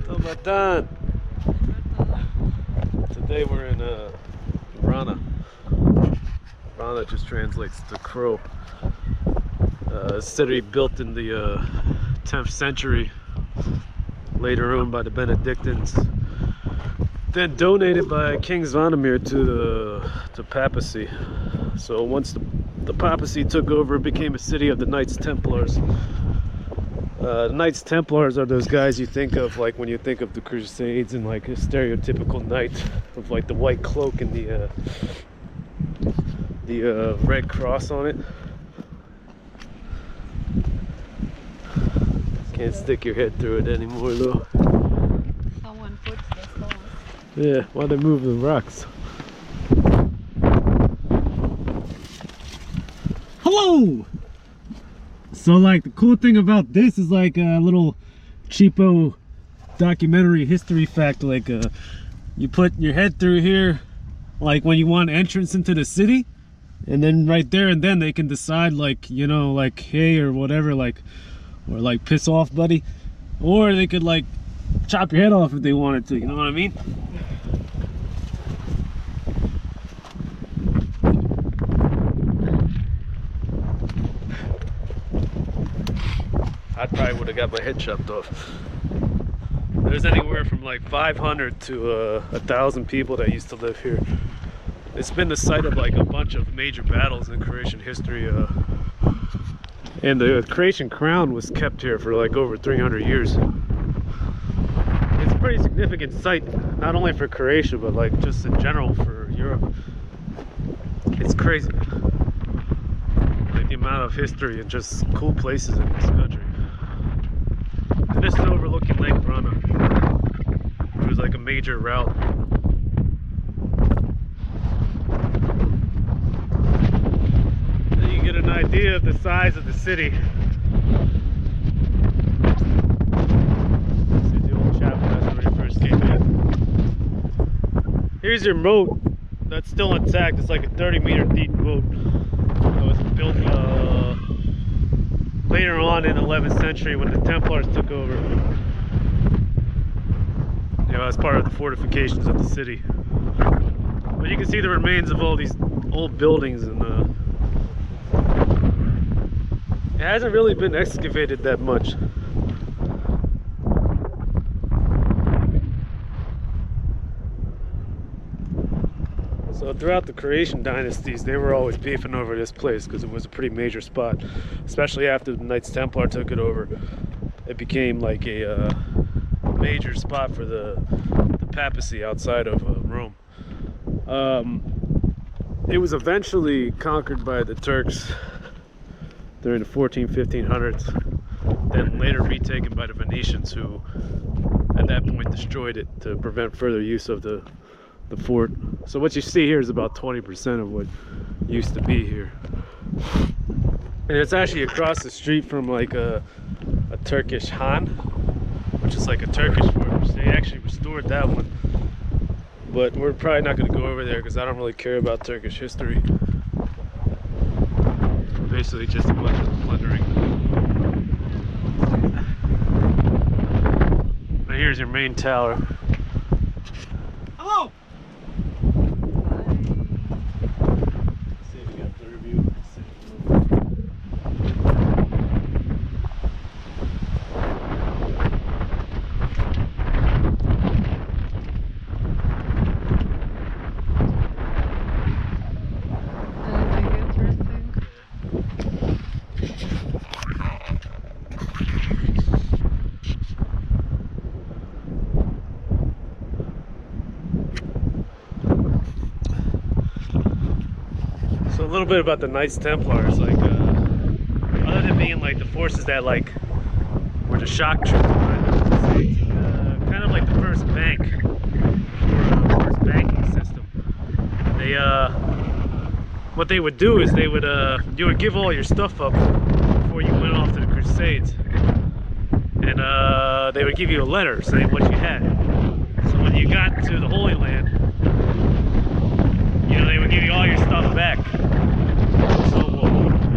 Dalmatia. Today we're in Vrana. Vrana just translates to crow. A city built in the 10th century, later owned by the Benedictines, then donated by King Zvonimir to the papacy. So once the papacy took over, it became a city of the Knights Templars. The Knights Templars are those guys you think of like when you think of the Crusades, and like a stereotypical knight with like the white cloak and the red cross on it. Can't stick your head through it anymore though. Someone puts the stones. Yeah, why they move the rocks? Hello! So like the cool thing about this is like a little cheapo documentary history fact, like you put your head through here like when you want entrance into the city, and then right there and then they can decide like, you know, like hey or whatever, like, or like piss off buddy, or they could like chop your head off if they wanted to, you know what I mean? I probably would have got my head chopped off. There's anywhere from like 500 to 1,000 people that used to live here. It's been the site of like a bunch of major battles in Croatian history, and the Croatian crown was kept here for like over 300 years. It's a pretty significant site, not only for Croatia, but like just in general for Europe. It's crazy, like the amount of history and just cool places in this country. And this is overlooking Lake Vrana, which was like a major route. And you get an idea of the size of the city. This is the old chapel, that's where we first came in. Here's your moat. That's still intact. It's like a 30-meter deep moat. It was built later on in the 11th century when the Templars took over, you know, as part of the fortifications of the city. But you can see the remains of all these old buildings, and it hasn't really been excavated that much. So throughout the Croatian dynasties, they were always beefing over this place because it was a pretty major spot. Especially after the Knights Templar took it over, it became like a major spot for the papacy outside of Rome. It was eventually conquered by the Turks during the 1500s, then later retaken by the Venetians, who at that point destroyed it to prevent further use of the fort. So what you see here is about 20% of what used to be here, and it's actually across the street from like a Turkish Han, which is like a Turkish fort. They actually restored that one, but we're probably not going to go over there because I don't really care about Turkish history. Basically just a bunch of plundering. But here's your main tower. Hello! A little bit about the Knights Templars, like other than being like the forces that like were the shock troops, kind of like the first bank, or first banking system. They what they would do is they would you would give all your stuff up before you went off to the Crusades, and they would give you a letter saying what you had. So when you got to the Holy Land, you know, they would give you all your stuff back, so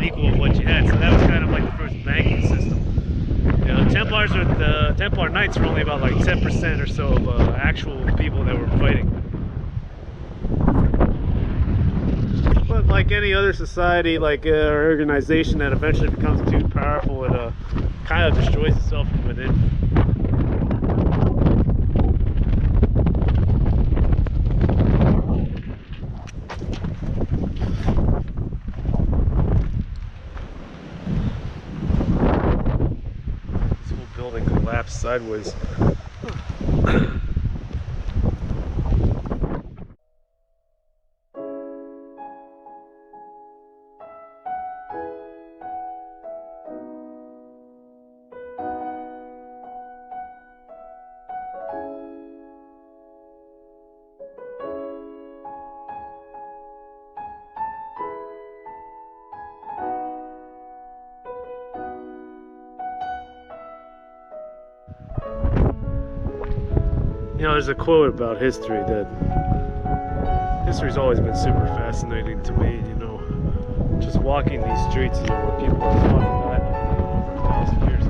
equal of what you had. So that was kind of like the first banking system. You Yeah, the Templar Knights were only about like 10% or so of actual people that were fighting. But like any other society, like or organization that eventually becomes too powerful, it kind of destroys itself from within. Collapse sideways. You know, there's a quote about history that history's always been super fascinating to me, you know. Just walking these streets, you know, where people have fought and died like, over 1,000 years.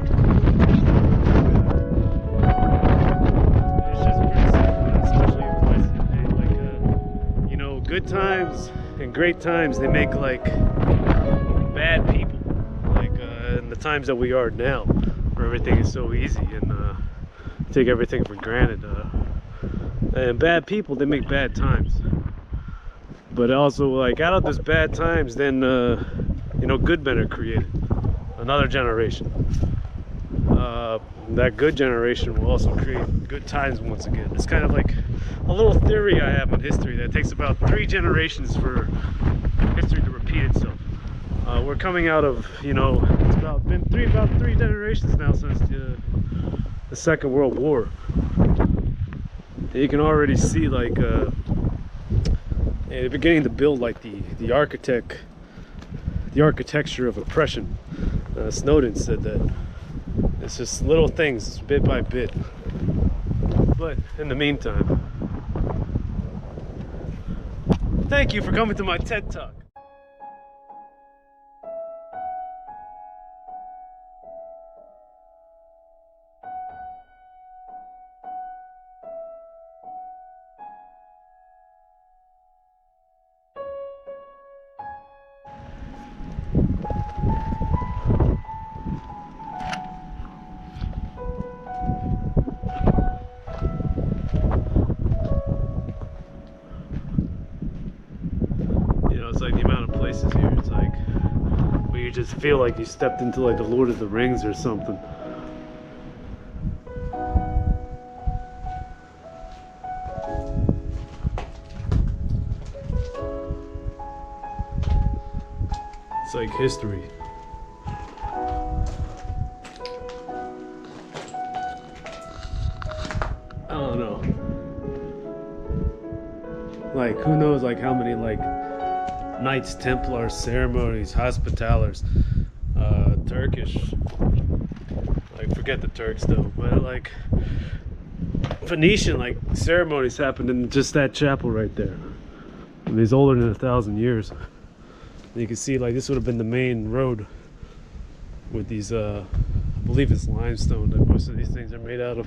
It's just pretty simple, especially in places today. Like, you know, good times and great times, they make like bad people. Like in the times that we are now, where everything is so easy and take everything for granted. And bad people, they make bad times. But also, like, out of those bad times, then you know, good men are created. Another generation. That good generation will also create good times once again. It's kind of like a little theory I have on history that it takes about 3 generations for history to repeat itself. We're coming out of, you know, it's been about three generations now since the Second World War. You can already see, like, they're beginning to build like the architecture of oppression. Snowden said that it's just little things, bit by bit. But in the meantime, thank you for coming to my TED Talk. It's like the amount of places here, it's like where you just feel like you stepped into like the Lord of the Rings or something. It's like history. I don't know. Like, who knows, like, how many, like, Knights Templar ceremonies, Hospitallers, Turkish, like, forget the Turks though, but like Phoenician, like, ceremonies happened in just that chapel right there. And it's older than 1,000 years. And you can see, like, this would have been the main road with these, I believe it's limestone that most of these things are made out of.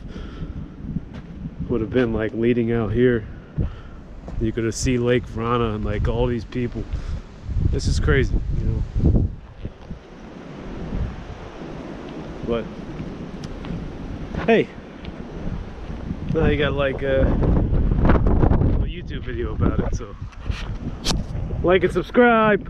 Would have been like leading out here. You could have seen Lake Vrana and like all these people. This is crazy, you know. But hey, now you got like a YouTube video about it, so like and subscribe.